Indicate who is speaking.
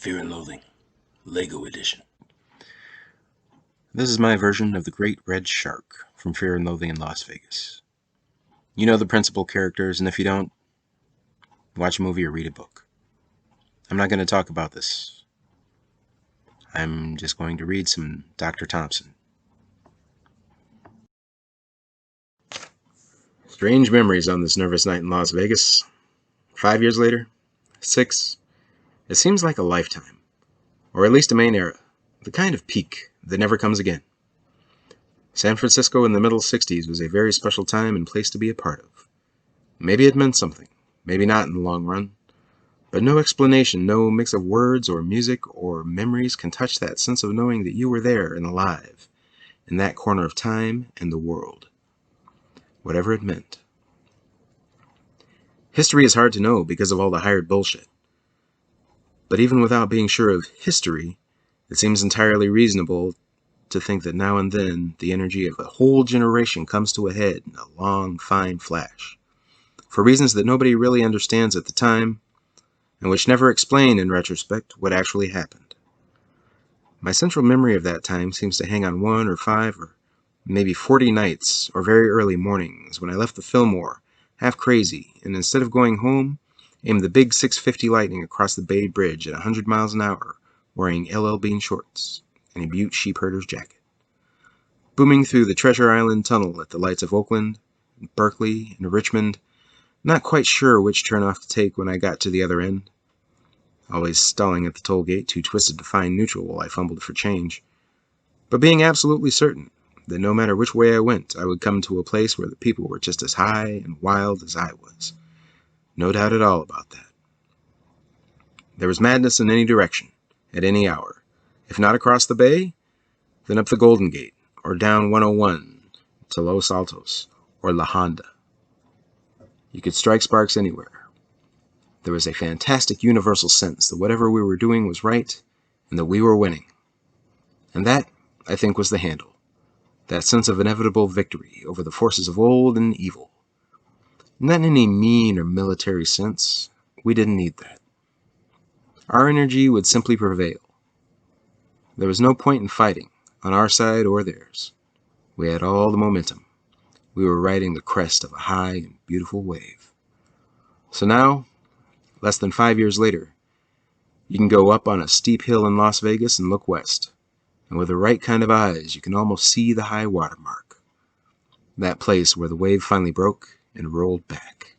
Speaker 1: Fear and Loathing, Lego Edition.
Speaker 2: This is my version of the Great Red Shark from Fear and Loathing in Las Vegas. You know the principal characters, and if you don't, watch a movie or read a book. I'm not going to talk about this. I'm just going to read some Dr. Thompson. Strange memories on this nervous night in Las Vegas. 5 years later? 6? It seems like a lifetime. Or at least a main era. The kind of peak that never comes again. San Francisco in the middle 60s was a very special time and place to be a part of. Maybe it meant something, maybe not in the long run. But no explanation, no mix of words or music or memories can touch that sense of knowing that you were there and alive, in that corner of time and the world. Whatever it meant. History is hard to know because of all the hired bullshit. But even without being sure of history, it seems entirely reasonable to think that now and then the energy of a whole generation comes to a head in a long, fine flash, for reasons that nobody really understands at the time, and which never explain in retrospect what actually happened. My central memory of that time seems to hang on 1 or 5 or maybe 40 nights or very early mornings when I left the Fillmore, half crazy, and instead of going home, aimed the big 650 Lightning across the Bay Bridge at 100 miles an hour, wearing LL Bean shorts and a Butte sheepherder's jacket. Booming through the Treasure Island Tunnel at the lights of Oakland, Berkeley, and Richmond, not quite sure which turnoff to take when I got to the other end. Always stalling at the toll gate, too twisted to find neutral while I fumbled for change. But being absolutely certain that no matter which way I went, I would come to a place where the people were just as high and wild as I was. No doubt at all about that. There was madness in any direction, at any hour. If not across the bay, then up the Golden Gate, or down 101 to Los Altos, or La Honda. You could strike sparks anywhere. There was a fantastic universal sense that whatever we were doing was right, and that we were winning. And that, I think, was the handle. That sense of inevitable victory over the forces of old and evil. Not in any mean or military sense. We didn't need that. Our energy would simply prevail. There was no point in fighting, on our side or theirs. We had all the momentum. We were riding the crest of a high and beautiful wave. So now, less than 5 years later, you can go up on a steep hill in Las Vegas and look west. And with the right kind of eyes, you can almost see the high water mark. That place where the wave finally broke and rolled back.